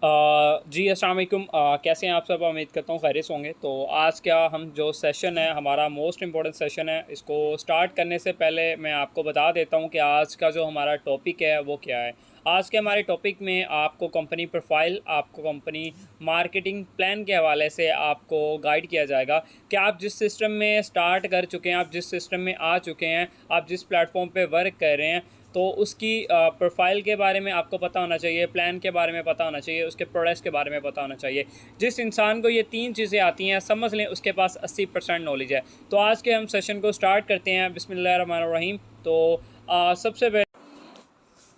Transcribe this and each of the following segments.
जी अस्सलाम वालेकुम। कैसे हैं आप सब? उम्मीद करता हूँ खैरियत से होंगे। तो आज क्या हम जो सेशन है हमारा मोस्ट इम्पोर्टेंट सेशन है, इसको स्टार्ट करने से पहले मैं आपको बता देता हूँ कि आज का जो हमारा टॉपिक है वो क्या है। आज के हमारे टॉपिक में आपको कंपनी प्रोफाइल, आपको कंपनी मार्केटिंग प्लान के हवाले से आपको गाइड किया जाएगा कि आप जिस सिस्टम में स्टार्ट कर चुके हैं, आप जिस सिस्टम में आ चुके हैं, आप जिस प्लेटफॉर्म पे वर्क कर रहे हैं, तो उसकी प्रोफाइल के बारे में आपको पता होना चाहिए, प्लान के बारे में पता होना चाहिए, उसके प्रोडक्ट्स के बारे में पता होना चाहिए। जिस इंसान को ये 3 चीज़ें आती हैं, समझ लें उसके पास 80% नॉलेज है। तो आज के हम सेशन को स्टार्ट करते हैं। बिस्मिल्लाहिर्रहमानिर्रहीम। तो सबसे पहले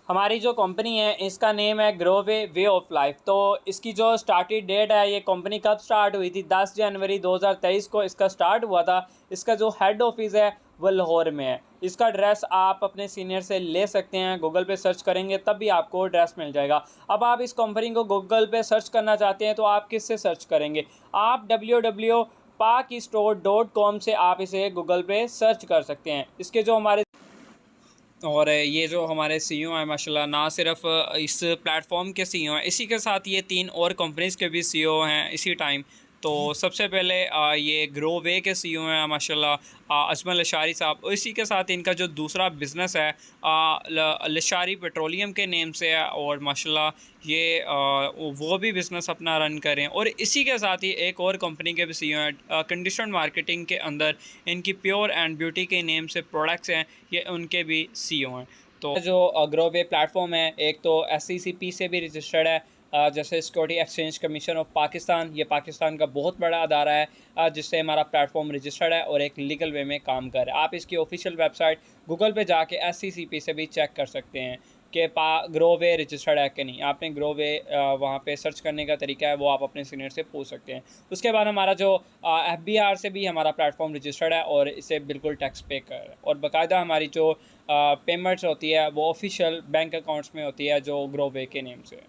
हमारी जो कंपनी है इसका नेम है ग्रोवे वे ऑफ लाइफ। तो इसकी जो स्टार्टेड डेट है, ये कंपनी कब स्टार्ट हुई थी? 10 जनवरी 2023 को इसका स्टार्ट हुआ था। इसका जो हेड ऑफिस है वो लाहौर में है। इसका एड्रेस आप अपने सीनियर से ले सकते हैं, गूगल पे सर्च करेंगे तब भी आपको एड्रेस मिल जाएगा। अब आप इस कंपनी को गूगल पे सर्च करना चाहते हैं तो आप किससे सर्च करेंगे? आप www.pakistore.com से आप इसे गूगल पे सर्च कर सकते हैं। इसके जो हमारे और ये जो हमारे सीईओ हैं माशाल्लाह, ना सिर्फ इस प्लेटफॉर्म के सीईओ हैं, इसी के साथ ये 3 और कंपनीज़ के भी सीईओ हैं इसी टाइम। तो सबसे पहले ये ग्रोवे के सीईओ हैं माशाल्लाह, अजमल लशारी साहब। और इसी के साथ इनका जो दूसरा बिज़नेस है लशारी पेट्रोलियम के नेम से है, और माशाल्लाह ये वो भी बिज़नेस अपना रन करें। और इसी के साथ ही एक और कंपनी के भी सीईओ हैं कंडीशन मार्केटिंग के अंदर, इनकी प्योर एंड ब्यूटी के नेम से प्रोडक्ट्स हैं, ये उनके भी सीईओ हैं। तो जो ग्रोवे प्लेटफॉर्म है, एक तो SECP से भी रजिस्टर्ड है, जैसे security exchange commission of Pakistan. ये पाकिस्तान का बहुत बड़ा अदारा है जिससे हमारा प्लेटफॉर्म रजिस्टर्ड है और एक लीगल वे में काम कर रहा है। आप इसकी ऑफिशियल वेबसाइट गूगल पे जाके SECP से भी चेक कर सकते हैं कि ग्रोवे रजिस्टर्ड है कि नहीं। आपने ग्रोवे वहाँ पे सर्च करने का तरीका है, वो आप अपने सीनियर से पूछ सकते हैं। उसके बाद हमारा जो FBR से भी हमारा प्लेटफॉर्म रजिस्टर्ड है और इसे बिल्कुल टैक्स पे कर है, और बाकायदा हमारी जो पेमेंट्स होती है वो ऑफिशियल बैंक अकाउंट्स में होती है जो ग्रोवे के नेम से है।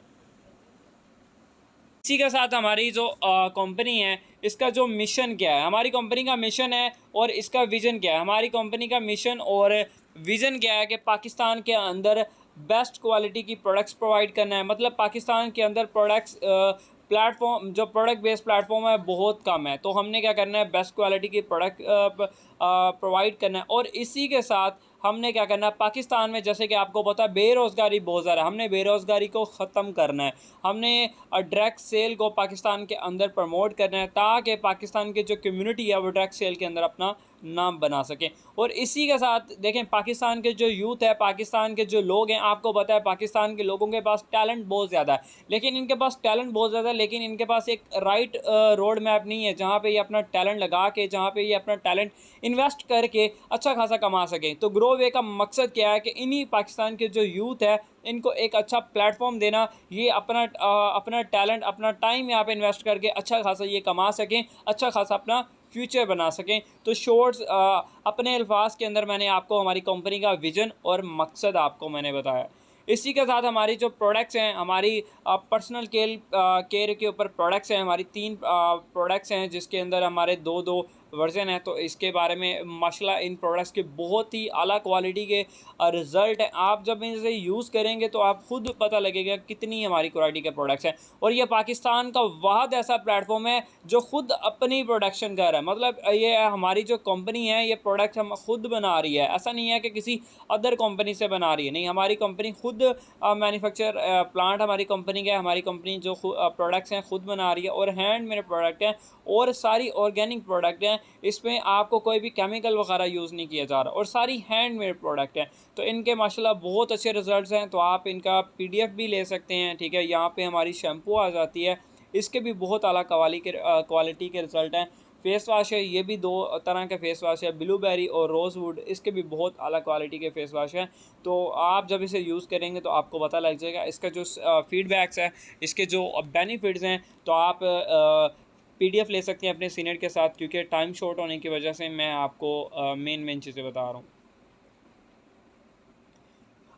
इसी के साथ हमारी जो कंपनी है, इसका जो मिशन क्या है, हमारी कंपनी का मिशन है और इसका विज़न क्या है। हमारी कंपनी का मिशन और विज़न क्या है कि पाकिस्तान के अंदर बेस्ट क्वालिटी की प्रोडक्ट्स प्रोवाइड करना है। मतलब पाकिस्तान के अंदर प्रोडक्ट्स प्लेटफॉर्म, जो प्रोडक्ट बेस्ड प्लेटफॉर्म है बहुत कम है, तो हमने क्या करना है, बेस्ट क्वालिटी की प्रोडक्ट प्रोवाइड करना है। और इसी के साथ हमने क्या करना है, पाकिस्तान में जैसे कि आपको पता है बेरोज़गारी बहुत ज़्यादा है, हमने बेरोज़गारी को ख़त्म करना है। हमने डायरेक्ट सेल को पाकिस्तान के अंदर प्रमोट करना है ताकि पाकिस्तान की जो कम्युनिटी है वो डायरेक्ट सेल के अंदर अपना नाम बना सकें। और इसी के साथ देखें, पाकिस्तान के जो यूथ है, पाकिस्तान के जो लोग हैं, आपको पता है पाकिस्तान के लोगों के पास टैलेंट बहुत ज़्यादा है, लेकिन इनके पास टैलेंट बहुत ज़्यादा है, लेकिन इनके पास एक राइट रोड मैप नहीं है जहाँ पे ये अपना टैलेंट लगा के, जहाँ पे ये अपना टैलेंट इन्वेस्ट करके अच्छा खासा कमा सकें। तो ग्रो वे का मकसद क्या है कि इन्हीं पाकिस्तान के जो यूथ है इनको एक अच्छा प्लेटफॉर्म देना, ये अपना टैलेंट, अपना टाइम यहाँ पे इन्वेस्ट करके अच्छा खासा ये कमा सकें, अच्छा खासा अपना फ्यूचर बना सकें। तो शॉर्ट्स अपने अल्फाज के अंदर मैंने आपको हमारी कंपनी का विज़न और मकसद आपको मैंने बताया। इसी के साथ हमारी जो प्रोडक्ट्स हैं, हमारी पर्सनल केयर के ऊपर प्रोडक्ट्स हैं। हमारी 3 प्रोडक्ट्स हैं जिसके अंदर हमारे 2-2 वर्जन हैं। तो इसके बारे में माशाल्लाह इन प्रोडक्ट्स के बहुत ही आला क्वालिटी के रिज़ल्ट हैं। आप जब इसे यूज़ करेंगे तो आप खुद पता लगेगा कितनी हमारी क्वालिटी के प्रोडक्ट्स हैं। और ये पाकिस्तान का वाहिद ऐसा प्लेटफॉर्म है जो खुद अपनी प्रोडक्शन कर रहा है। मतलब ये हमारी जो कंपनी है ये प्रोडक्ट हम खुद बना रही है, ऐसा नहीं है कि किसी अदर कंपनी से बना रही है, नहीं, हमारी कंपनी खुद मैन्युफैक्चर प्लांट हमारी कंपनी का है। हमारी कंपनी जो प्रोडक्ट्स हैं खुद बना रही है और हैंड मेड प्रोडक्ट हैं और सारी ऑर्गेनिक प्रोडक्ट हैं। इसमें आपको कोई भी केमिकल वगैरह यूज़ नहीं किया जा रहा और सारी हैंड मेड प्रोडक्ट हैं। तो इनके माशाल्लाह बहुत अच्छे रिज़ल्ट्स हैं। तो आप इनका PDF भी ले सकते हैं, ठीक है। यहाँ पे हमारी शैम्पू आ जाती है, इसके भी बहुत आला क्वालिटी के रिज़ल्ट हैं। फ़ेस वाश है, ये भी 2 तरह के फ़ेस वाश है, ब्लूबेरी और रोज़वुड, इसके भी बहुत आला क्वालिटी के फ़ेस वाश हैं। तो आप जब इसे यूज़ करेंगे तो आपको पता लग जाएगा। इसका जो फ़ीडबैक्स है, इसके जो बेनिफिट्स हैं, तो आप PDF ले सकते हैं अपने सीनियर के साथ, क्योंकि टाइम शॉर्ट होने की वजह से मैं आपको मेन चीज़ें बता रहा हूँ।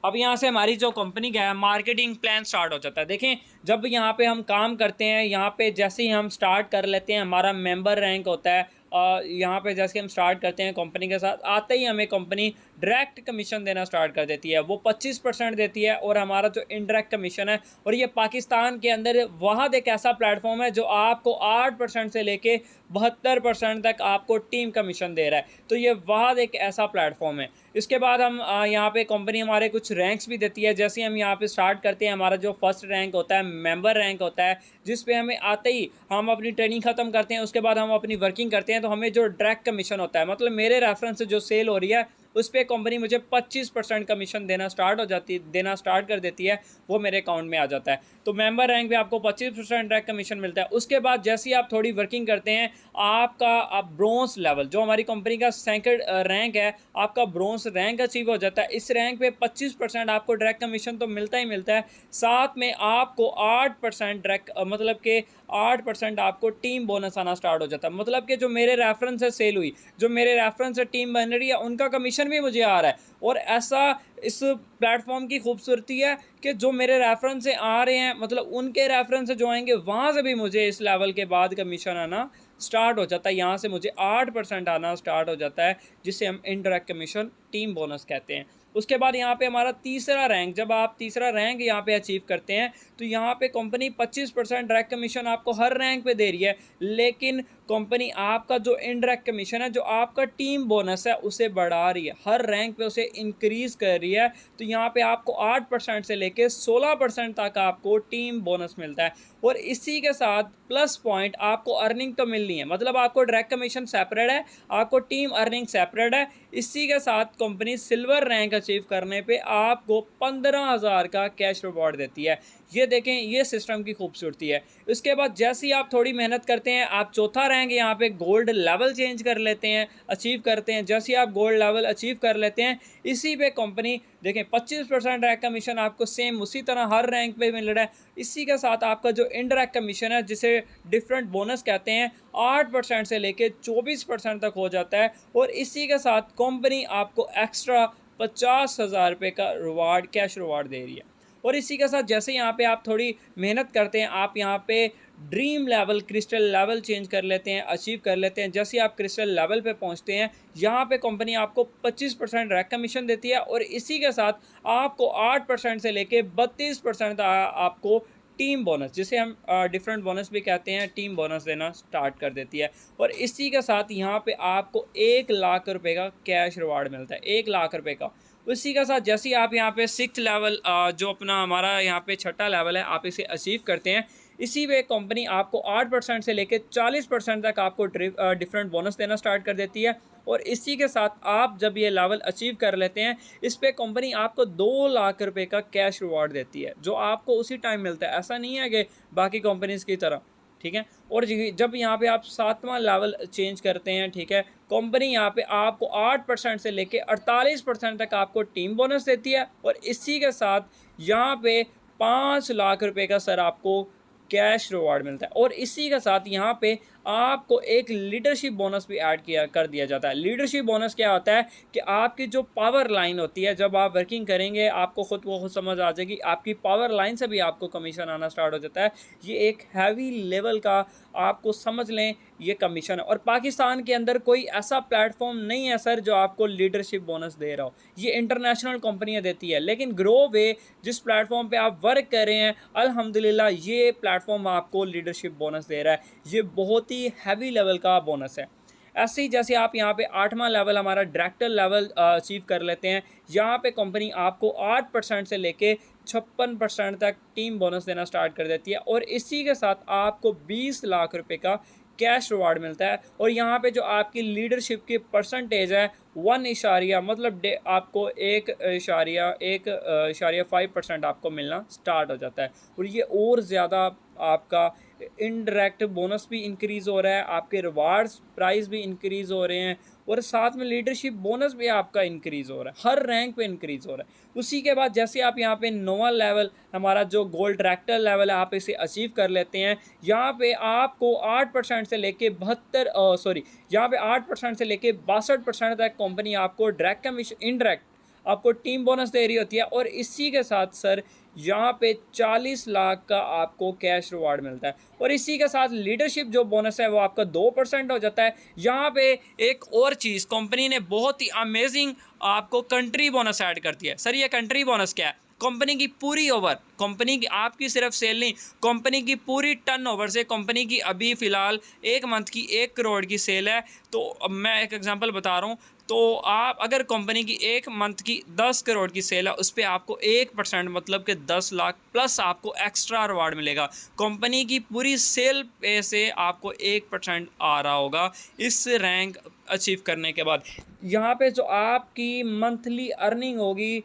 अब यहाँ से हमारी जो कंपनी का है मार्केटिंग प्लान स्टार्ट हो जाता है। देखें, जब यहाँ पे हम काम करते हैं, यहाँ पे जैसे ही हम स्टार्ट कर लेते हैं, हमारा मेंबर रैंक होता है। यहाँ पे जैसे हम स्टार्ट करते हैं कंपनी के साथ, आते ही हमें कंपनी डायरेक्ट कमीशन देना स्टार्ट कर देती है। वो 25% देती है, और हमारा जो इनडायरेक्ट कमीशन है, और ये पाकिस्तान के अंदर वहाद एक ऐसा प्लेटफॉर्म है जो आपको 8% से लेके 72% तक आपको टीम कमीशन दे रहा है। तो ये वहाद एक ऐसा प्लेटफॉर्म है। इसके बाद हम यहाँ पे कंपनी हमारे कुछ रैंक्स भी देती है। जैसे हम यहाँ पे स्टार्ट करते हैं, हमारा जो फर्स्ट रैंक होता है मेंबर रैंक होता है, जिस पे हमें आते ही हम अपनी ट्रेनिंग ख़त्म करते हैं, उसके बाद हम अपनी वर्किंग करते हैं, तो हमें जो डायरेक्ट कमीशन होता है, मतलब मेरे रेफरेंस से जो सेल हो रही है, उस पर कंपनी मुझे 25% कमीशन देना स्टार्ट कर देती है। वो मेरे अकाउंट में आ जाता है। तो मेंबर रैंक पे आपको 25% डायरेक्ट कमीशन मिलता है। उसके बाद जैसे ही आप थोड़ी वर्किंग करते हैं, आपका आप ब्रोंज लेवल, जो हमारी कंपनी का सेकंड रैंक है, आपका ब्रोंज रैंक अचीव हो जाता है। इस रैंक पे 25% आपको डायरेक्ट कमीशन तो मिलता ही मिलता है, साथ में आपको 8% डायरेक्ट, मतलब कि 8% आपको टीम बोनस आना स्टार्ट हो जाता है। मतलब कि जो मेरे रेफरेंस से सेल हुई, जो मेरे रेफरेंस से टीम बन रही है, उनका कमीशन भी मुझे आ रहा है। और ऐसा इस प्लेटफॉर्म की खूबसूरती है कि जो मेरे रेफरेंस से आ रहे हैं, मतलब उनके रेफरेंस से जो आएंगे, वहाँ से भी मुझे इस लेवल के बाद कमीशन आना स्टार्ट हो जाता है। यहाँ से मुझे 8% आना स्टार्ट हो जाता है, जिसे हम इनडायरेक्ट कमीशन टीम बोनस कहते हैं। उसके बाद यहाँ पे हमारा तीसरा रैंक, जब आप तीसरा रैंक यहाँ पे अचीव करते हैं, तो यहाँ पे कंपनी 25% डायरेक्ट कमीशन आपको हर रैंक पे दे रही है। लेकिन कंपनी आपका जो इनडायरेक्ट कमीशन है, जो आपका टीम बोनस है, उसे बढ़ा रही है, हर रैंक पे उसे इंक्रीज कर रही है। तो यहाँ पे आपको 8% से लेके 16% तक आपको टीम बोनस मिलता है। और इसी के साथ प्लस पॉइंट, आपको अर्निंग तो मिलनी है, मतलब आपको डायरेक्ट कमीशन सेपरेट है, आपको टीम अर्निंग सेपरेट है। इसी के साथ कंपनी सिल्वर रैंक अचीव करने पे आपको 15,000 का कैश रिवॉर्ड देती है। ये देखें, ये सिस्टम की खूबसूरती है। इसके बाद जैसे ही आप थोड़ी मेहनत करते हैं, आप चौथा रैंक यहाँ पे गोल्ड लेवल चेंज कर लेते हैं, अचीव करते हैं। जैसे ही आप गोल्ड लेवल अचीव कर लेते हैं, इसी पे कंपनी देखें 25% डायरेक्ट कमीशन आपको सेम उसी तरह हर रैंक पे मिल रहा है। इसी के साथ आपका जो इनडायरेक्ट कमीशन है, जिसे डिफरेंट बोनस कहते हैं, 8% से लेके 24% तक हो जाता है। और इसी के साथ कंपनी आपको एक्स्ट्रा 50,000 रुपये का रिवार्ड, कैश रिवार्ड दे रही है। और इसी के साथ जैसे यहाँ पे आप थोड़ी मेहनत करते हैं, आप यहाँ पे dream level, crystal level change कर लेते हैं, अचीव कर लेते हैं। जैसे ही आप क्रिस्टल लेवल पे पहुँचते हैं, यहाँ पे कंपनी आपको 25% डायरेक्ट कमीशन देती है, और इसी के साथ आपको 8% से लेके 32% आपको टीम बोनस, जिसे हम डिफरेंट बोनस भी कहते हैं, टीम बोनस देना स्टार्ट कर देती है। और इसी के साथ यहाँ पे आपको 1,00,000 रुपये का कैश रिवार्ड मिलता है, 1,00,000 रुपये का। उसी के साथ जैसे ही आप यहाँ पे 6th लेवल, जो अपना हमारा यहाँ पे छठा लेवल है, आप इसे अचीव करते हैं, इसी वे कंपनी आपको 8% से लेकर 40% तक आपको डिफरेंट बोनस देना स्टार्ट कर देती है। और इसी के साथ आप जब ये लेवल अचीव कर लेते हैं, इस पे कंपनी आपको 2,00,000 रुपये का कैश रिवॉर्ड देती है, जो आपको उसी टाइम मिलता है। ऐसा नहीं है कि बाकी कंपनीज़ की तरह, ठीक है। और जब यहाँ पे आप 7वां लेवल चेंज करते हैं, ठीक है, कंपनी यहाँ पे आपको 8% से लेके 48% तक आपको टीम बोनस देती है। और इसी के साथ यहाँ पे 5,00,000 रुपये का सर आपको कैश रिवार्ड मिलता है। और इसी के साथ यहाँ पे आपको एक लीडरशिप बोनस भी ऐड कर दिया जाता है। लीडरशिप बोनस क्या होता है कि आपकी जो पावर लाइन होती है, जब आप वर्किंग करेंगे, आपको खुद समझ आ जाएगी, आपकी पावर लाइन से भी आपको कमीशन आना स्टार्ट हो जाता है। ये एक हैवी लेवल का, आपको समझ लें, ये कमीशन है। और पाकिस्तान के अंदर कोई ऐसा प्लेटफॉर्म नहीं है सर जो आपको लीडरशिप बोनस दे रहा हो। ये इंटरनेशनल कंपनियां देती है, लेकिन ग्रो वे जिस प्लेटफॉर्म पे आप वर्क कर रहे हैं, अल्हम्दुलिल्लाह ये प्लेटफॉर्म आपको लीडरशिप बोनस दे रहा है। ये बहुत ही हैवी लेवल का बोनस है। ऐसे ही जैसे आप यहाँ पे 8वां लेवल, हमारा डायरेक्टर लेवल अचीव कर लेते हैं, यहाँ पे कंपनी आपको 8% से लेके 56% तक टीम बोनस देना स्टार्ट कर देती है। और इसी के साथ आपको 20,00,000 रुपये का कैश रिवार्ड मिलता है। और यहाँ पे जो आपकी लीडरशिप की परसेंटेज है 1 इशारिया, मतलब आपको 1.5% आपको मिलना स्टार्ट हो जाता है। और ये और ज़्यादा आपका इनडायरेक्ट बोनस भी इंक्रीज़ हो रहा है, आपके रिवार्ड्स प्राइस भी इंक्रीज़ हो रहे हैं, और साथ में लीडरशिप बोनस भी आपका इंक्रीज़ हो रहा है, हर रैंक पे इंक्रीज़ हो रहा है। उसी के बाद जैसे आप यहाँ पे 9वां लेवल, हमारा जो गोल्ड डायरेक्टर लेवल है, आप इसे अचीव कर लेते हैं। यहाँ पे आपको 8% से लेके 62% से लेके 62% तक कंपनी आपको डायरेक्ट कमीशन, इनडायरेक्ट आपको टीम बोनस दे रही होती है, और इसी के साथ सर यहाँ पे 40 लाख का आपको कैश रिवार्ड मिलता है, और इसी के साथ लीडरशिप जो बोनस है वो आपका 2% हो जाता है। यहाँ पे एक और चीज़ कंपनी ने बहुत ही अमेजिंग आपको कंट्री बोनस ऐड कर दिया है। सर ये कंट्री बोनस क्या है? कंपनी की पूरी ओवर, कंपनी की आपकी सिर्फ सेल नहीं, कंपनी की पूरी टर्नओवर से, कंपनी की अभी फ़िलहाल एक मंथ की 1 करोड़ की सेल है। तो अब मैं एक एग्जांपल बता रहा हूँ, तो आप अगर कंपनी की एक मंथ की 10 करोड़ की सेल है, उस पर आपको 1% मतलब कि 10 लाख प्लस आपको एक्स्ट्रा रिवार्ड मिलेगा। कंपनी की पूरी सेल पे से आपको 1% आ रहा होगा इस रैंक अचीव करने के बाद। यहाँ पे जो आपकी मंथली अर्निंग होगी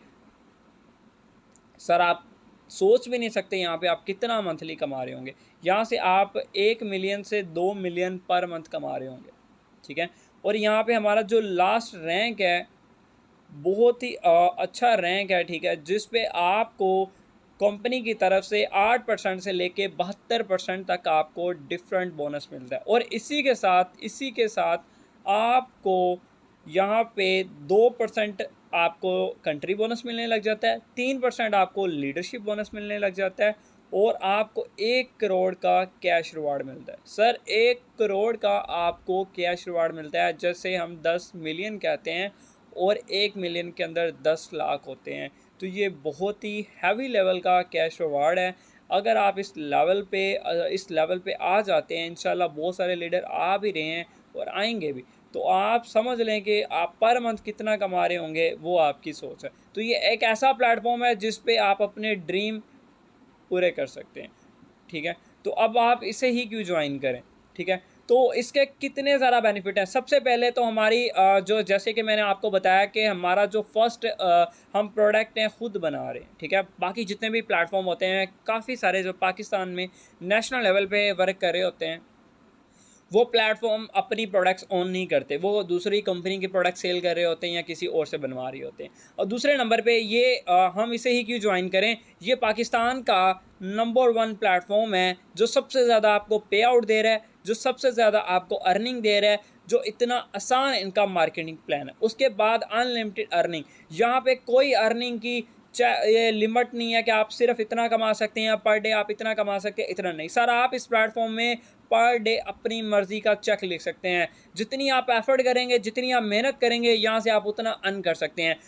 सर, आप सोच भी नहीं सकते यहाँ पे आप कितना मंथली कमा रहे होंगे। यहाँ से आप 1 मिलियन से 2 मिलियन पर मंथ कमा रहे होंगे, ठीक है। और यहाँ पे हमारा जो लास्ट रैंक है बहुत ही अच्छा रैंक है, ठीक है, जिस पे आपको कंपनी की तरफ से 8% से लेके 72% तक आपको डिफरेंट बोनस मिलता है। और इसी के साथ आपको यहाँ पे 2% आपको कंट्री बोनस मिलने लग जाता है, 3% आपको लीडरशिप बोनस मिलने लग जाता है, और आपको 1 करोड़ का कैश रिवार्ड मिलता है। सर 1 करोड़ का आपको कैश रिवार्ड मिलता है, जैसे हम 10 मिलियन कहते हैं और 1 मिलियन के अंदर 10 लाख होते हैं। तो ये बहुत ही हैवी लेवल का कैश रिवार्ड है। अगर आप इस लेवल पे आ जाते हैं, इंशाल्लाह बहुत सारे लीडर आ भी रहे हैं और आएंगे भी, तो आप समझ लें कि आप पर मंथ कितना कमा रहे होंगे, वो आपकी सोच है। तो ये एक ऐसा प्लेटफॉर्म है जिस पे आप अपने ड्रीम पूरे कर सकते हैं, ठीक है। तो अब आप इसे ही क्यों ज्वाइन करें, ठीक है। तो इसके कितने ज़्यादा बेनिफिट हैं। सबसे पहले तो हमारी जो, जैसे कि मैंने आपको बताया कि हमारा जो फर्स्ट हम प्रोडक्ट हैं खुद बना रहे हैं, ठीक है। बाकी जितने भी प्लेटफॉर्म होते हैं, काफ़ी सारे जो पाकिस्तान में नेशनल लेवल पे वर्क कर रहे होते हैं, वो प्लेटफॉर्म अपनी प्रोडक्ट्स ऑन नहीं करते, वो दूसरी कंपनी के प्रोडक्ट सेल कर रहे होते हैं या किसी और से बनवा रहे होते हैं। और दूसरे नंबर पे ये हम इसे ही क्यों ज्वाइन करें, ये पाकिस्तान का नंबर 1 प्लेटफॉर्म है जो सबसे ज़्यादा आपको पे आउट दे रहा है, जो सबसे ज़्यादा आपको अर्निंग दे रहा है, जो इतना आसान इनका मार्केटिंग प्लान है। उसके बाद अनलिमिटेड अर्निंग, यहाँ पे कोई अर्निंग की ये लिमिट नहीं है कि आप सिर्फ इतना कमा सकते हैं या पर डे आप इतना कमा सकते हैं, इतना नहीं सर। आप इस प्लेटफॉर्म में पर डे अपनी मर्ज़ी का चेक लिख सकते हैं। जितनी आप एफर्ट करेंगे, जितनी आप मेहनत करेंगे, यहाँ से आप उतना अर्न कर सकते हैं।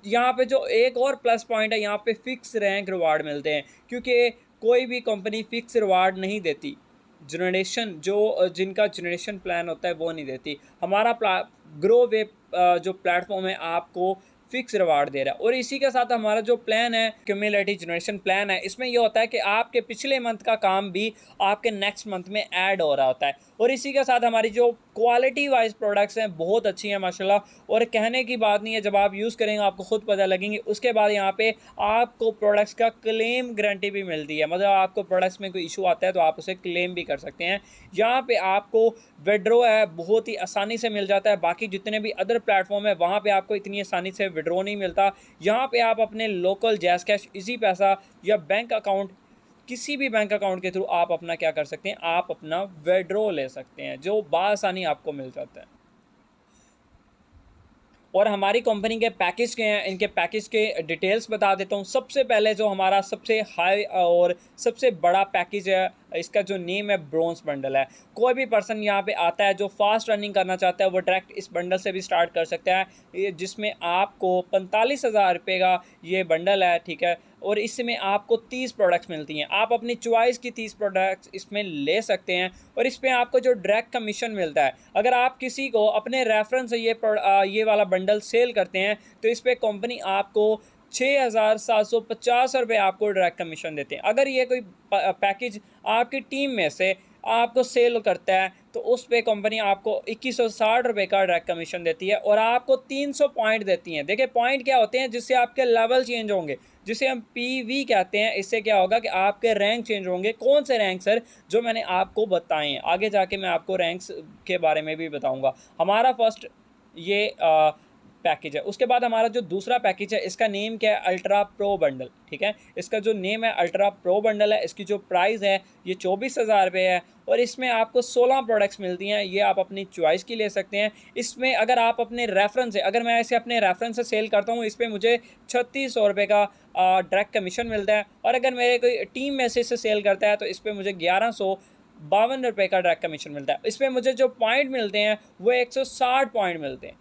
यहाँ पे जो एक और प्लस पॉइंट है, यहाँ पे फ़िक्स रैंक रिवार्ड मिलते हैं, क्योंकि कोई भी कंपनी फ़िक्स रिवार्ड नहीं देती। जिनका जनरेशन प्लान होता है वो नहीं देती। हमारा ग्रो वे जो प्लेटफॉर्म है आपको फिक्स रिवार्ड दे रहा है। और इसी के साथ हमारा जो प्लान है, क्यूमुलेटिव जनरेशन प्लान है, इसमें ये होता है कि आपके पिछले मंथ का काम भी आपके नेक्स्ट मंथ में ऐड हो रहा होता है। और इसी के साथ हमारी जो क्वालिटी वाइज प्रोडक्ट्स हैं बहुत अच्छी हैं माशाल्लाह, और कहने की बात नहीं है, जब आप यूज़ करेंगे आपको खुद पता लगेंगे। उसके बाद यहाँ पे आपको प्रोडक्ट्स का क्लेम गारंटी भी मिलती है, मतलब आपको प्रोडक्ट्स में कोई इशू आता है तो आप उसे क्लेम भी कर सकते हैं। यहाँ पे आपको विड्रॉ है बहुत ही आसानी से मिल जाता है। बाकी जितने भी अदर प्लेटफॉर्म है वहाँ पे आपको इतनी आसानी से विड्रॉ नहीं मिलता। यहाँ पे आप अपने लोकल जैज़ कैश, इजी पैसा या बैंक अकाउंट, किसी भी बैंक अकाउंट के थ्रू आप अपना क्या कर सकते हैं, आप अपना विड्रॉ ले सकते हैं, जो बासानी आपको मिल जाता है। और हमारी कंपनी के पैकेज के हैं, इनके पैकेज के डिटेल्स बता देता हूँ। सबसे पहले जो हमारा सबसे हाई और सबसे बड़ा पैकेज है, इसका जो नेम है ब्रोंज बंडल है। कोई भी पर्सन यहाँ पे आता है जो फास्ट रनिंग करना चाहता है, वो डायरेक्ट इस बंडल से भी स्टार्ट कर सकता है, जिसमें आपको 45,000 रुपये का ये बंडल है, ठीक है। और इसमें आपको 30 प्रोडक्ट्स मिलती हैं, आप अपनी चॉइस की 30 प्रोडक्ट्स इसमें ले सकते हैं। और इसमें आपको जो डायरेक्ट कमीशन मिलता है, अगर आप किसी को अपने रेफरेंस से ये वाला बंडल सेल करते हैं तो इस पर कंपनी आपको 6,750 रुपये आपको डायरेक्ट कमीशन देते हैं। अगर ये कोई पैकेज आपकी टीम में से आपको सेल करता है तो उस पे कंपनी आपको 2160 रुपये का डायरेक्ट कमीशन देती है, और आपको 300 पॉइंट देती हैं। देखिए पॉइंट क्या होते हैं, जिससे आपके लेवल चेंज होंगे, जिसे हम पीवी कहते हैं। इससे क्या होगा कि आपके रैंक चेंज होंगे। कौन से रैंक सर? जो मैंने आपको बताए हैं, आगे जाके मैं आपको रैंक्स के बारे में भी बताऊंगा। हमारा फर्स्ट ये पैकेज है। उसके बाद हमारा जो दूसरा पैकेज है इसका नेम क्या है, अल्ट्रा प्रो बंडल, ठीक है। इसका जो नेम है अल्ट्रा प्रो बंडल है। इसकी जो प्राइस है ये 24,000 रुपये है और इसमें आपको 16 प्रोडक्ट्स मिलती हैं। ये आप अपनी चॉइस की ले सकते हैं। इसमें अगर आप अपने रेफरेंस से, अगर मैं इसे अपने रेफरेंस से सेल करता हूँ, इस पर मुझे 3600 रुपये का डायरेक्ट कमीशन मिलता है और अगर मेरे कोई टीम में से इसे सेल करता है तो इस पर मुझे 1152 रुपये का डायरेक्ट कमीशन मिलता है। इसमें मुझे जो पॉइंट मिलते हैं वो 160 पॉइंट मिलते हैं।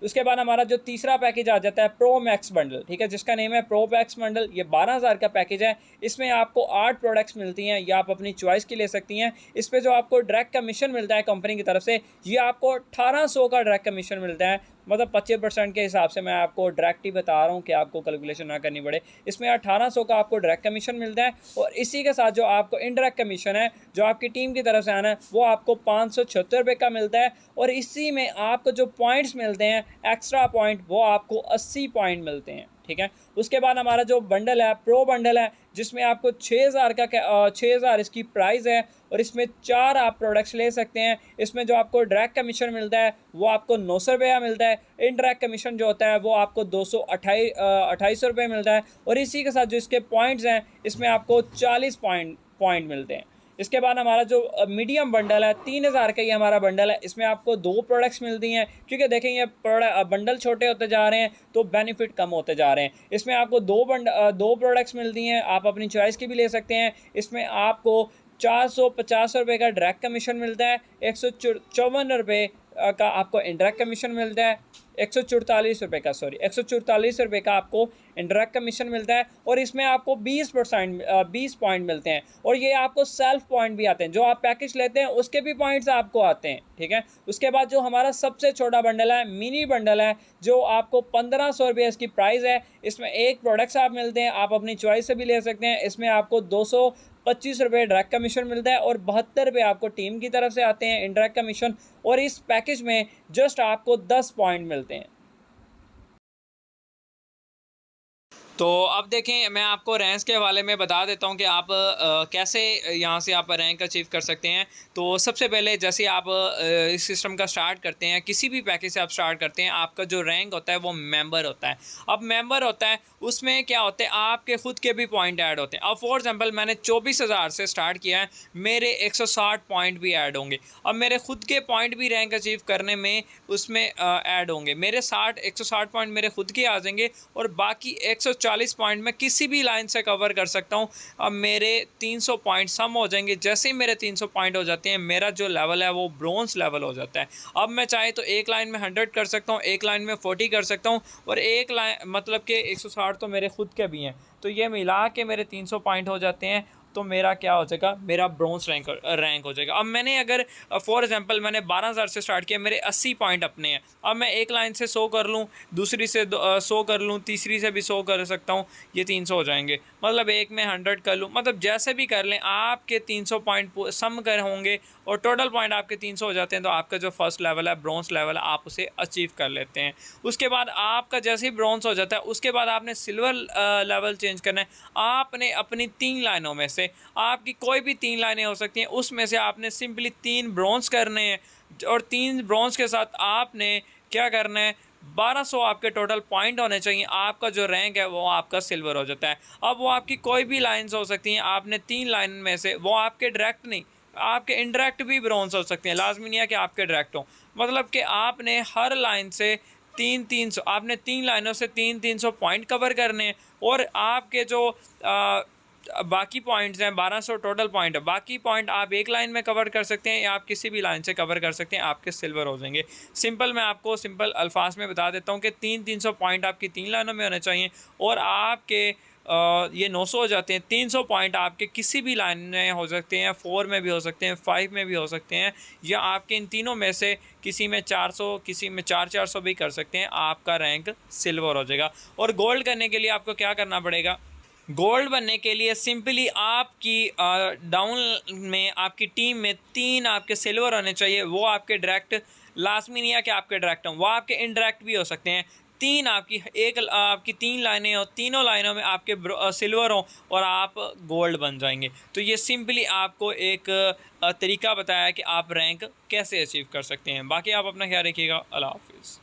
उसके बाद हमारा जो तीसरा पैकेज आ जाता है प्रो मैक्स बंडल, ठीक है, जिसका नेम है प्रो मैक्स बंडल। ये 12,000 का पैकेज है। इसमें आपको 8 प्रोडक्ट्स मिलती हैं। ये आप अपनी चॉइस की ले सकती हैं। इस पर जो आपको डायरेक्ट कमीशन मिलता है कंपनी की तरफ से, ये आपको 1800 का डायरेक्ट कमीशन मिलता है। मतलब 25% के हिसाब से मैं आपको डायरेक्ट ही बता रहा हूँ कि आपको कैलकुलेशन ना करनी पड़े। इसमें 1800 का आपको डायरेक्ट कमीशन मिलता है और इसी के साथ जो आपको इनडायरेक्ट कमीशन है जो आपकी टीम की तरफ से आना है वो आपको 576 रुपये का मिलता है और इसी में आपको जो पॉइंट्स मिलते हैं एक्स्ट्रा पॉइंट वो आपको 80 पॉइंट मिलते हैं, ठीक है। उसके बाद हमारा जो बंडल है प्रो बंडल है जिसमें आपको 6,000 का 6,000 इसकी प्राइस है और इसमें 4 आप प्रोडक्ट्स ले सकते हैं। इसमें जो आपको डायरेक्ट कमीशन मिलता है वो आपको 900 रुपया मिलता है। इनडायरेक्ट कमीशन जो होता है वो आपको 228 रुपये मिलता है और इसी के साथ जो इसके पॉइंट्स हैं इसमें आपको 40 पॉइंट मिलते हैं। इसके बाद हमारा जो मीडियम बंडल है 3,000 का ये हमारा बंडल है। इसमें आपको 2 प्रोडक्ट्स मिलती हैं क्योंकि देखें ये बंडल छोटे होते जा रहे हैं तो बेनिफिट कम होते जा रहे हैं। इसमें आपको 2 प्रोडक्ट्स मिलती हैं। आप अपनी चॉइस की भी ले सकते हैं। इसमें आपको 450 रुपये का डायरेक्ट कमीशन मिलता है, 154 रुपये का आपको इंडायरेक्ट कमीशन मिलता है, 144 रुपये का 144 रुपये का आपको इंडायरेक्ट कमीशन मिलता है और इसमें आपको 20 पॉइंट मिलते हैं और ये आपको सेल्फ पॉइंट भी आते हैं। जो आप पैकेज लेते हैं उसके भी पॉइंट्स आपको आते हैं, ठीक है। उसके बाद जो हमारा सबसे छोटा बंडल है मिनी बंडल है जो आपको 1500 रुपये इसकी प्राइस है। इसमें 1 प्रोडक्ट्स आप मिलते हैं। आप अपनी चॉइस से भी ले सकते हैं। इसमें आपको 225 रुपये डायरेक्ट कमीशन मिलता है और 72 रुपये आपको टीम की तरफ से आते हैं इंडायरेक्ट कमीशन और इस पैकेज में जस्ट आपको 10 पॉइंट मिलते हैं। तो अब देखें मैं आपको रैंक्स के हवाले में बता देता हूं कि आप कैसे यहां से आप रैंक अचीव कर सकते हैं। तो सबसे पहले जैसे आप इस सिस्टम का स्टार्ट करते हैं, किसी भी पैकेज से आप स्टार्ट करते हैं, आपका जो रैंक होता है वो मेंबर होता है। अब मेंबर होता है उसमें क्या होता है आपके ख़ुद के भी पॉइंट ऐड होते हैं। अब फॉर एग्जांपल मैंने 24,000 से स्टार्ट किया है, मेरे 160 पॉइंट भी ऐड होंगे। अब मेरे ख़ुद के पॉइंट भी रैंक अचीव करने में उसमें ऐड होंगे। मेरे 160 पॉइंट मेरे ख़ुद के आ जाएंगे और बाकी 140 पॉइंट मैं किसी भी लाइन से कवर कर सकता हूं। अब मेरे 300 पॉइंट सम हो जाएंगे। जैसे ही मेरे 300 पॉइंट हो जाते हैं मेरा जो लेवल है वो ब्रोंज लेवल हो जाता है। अब मैं चाहे तो एक लाइन में 100 कर सकता हूं, एक लाइन में 40 कर सकता हूं और एक लाइन मतलब कि 160 तो मेरे खुद के भी हैं। तो ये मिला के मेरे 300 पॉइंट हो जाते हैं तो मेरा क्या हो जाएगा, मेरा ब्रोंज रैंक हो जाएगा। अब मैंने अगर फॉर एग्जांपल मैंने 12,000 से स्टार्ट किया, मेरे 80 पॉइंट अपने हैं। अब मैं एक लाइन से 100 कर लूँ, दूसरी से 100 कर लूँ, तीसरी से भी 100 कर सकता हूँ, ये 300 हो जाएंगे। मतलब एक में 100 कर लूँ, मतलब जैसे भी कर लें आपके 300 पॉइंट सम कर होंगे और टोटल पॉइंट आपके 300 हो जाते हैं तो आपका जो फर्स्ट लेवल है ब्रोंज लेवल है आप उसे अचीव कर लेते हैं। उसके बाद आपका जैसे ही ब्रोंज हो जाता है उसके बाद आपने सिल्वर लेवल चेंज करना है। आपने अपनी 3 लाइनों में से, आपकी कोई भी 3 लाइनें हो सकती हैं, उसमें से आपने सिंपली 3 ब्रोंज करने हैं और 3 ब्रोंज के साथ आपने क्या करना है, 1200 आपके टोटल पॉइंट होने चाहिए। आपका जो रैंक है वो आपका सिल्वर हो जाता है। अब वो आपकी कोई भी लाइन्स हो सकती हैं, आपने 3 लाइन में से, वो आपके डायरेक्ट नहीं, आपके इनडायरेक्ट भी ब्रोंज हो सकते हैं, लाजमी नहीं है कि आपके डायरेक्ट हो। मतलब कि आपने हर लाइन से 300 आपने 3 लाइनों से 300 पॉइंट कवर करने हैं और आपके जो बाकी पॉइंट्स हैं 1200 टोटल पॉइंट है। बाकी पॉइंट आप एक लाइन में कवर कर सकते हैं या आप किसी भी लाइन से कवर कर सकते हैं, आपके सिल्वर हो जाएंगे। सिंपल मैं आपको सिंपल अल्फाज में बता देता हूं कि 300 पॉइंट आपकी 3 लाइनों में होने चाहिए और आपके ये 900 हो जाते हैं। 300 पॉइंट आपके किसी भी लाइन में हो सकते हैं, 4 में भी हो सकते हैं, 5 में भी हो सकते हैं, या आपके इन तीनों में से किसी में 400, किसी में 400 भी कर सकते हैं। आपका रैंक सिल्वर हो जाएगा। और गोल्ड करने के लिए आपको क्या करना पड़ेगा, गोल्ड बनने के लिए सिंपली आपकी डाउन में आपकी टीम में 3 आपके सिल्वर होने चाहिए। वो आपके डायरेक्ट, लाजमी नहीं है कि आपके डायरेक्ट हों, वो आपके इनडायरेक्ट भी हो सकते हैं। 3 आपकी 3 लाइनें हो, तीनों लाइनों में आपके सिल्वर हो और आप गोल्ड बन जाएंगे। तो ये सिंपली आपको एक तरीका बताया है कि आप रैंक कैसे अचीव कर सकते हैं। बाकी आप अपना ख्याल रखिएगा। अल्लाह हाफिज़।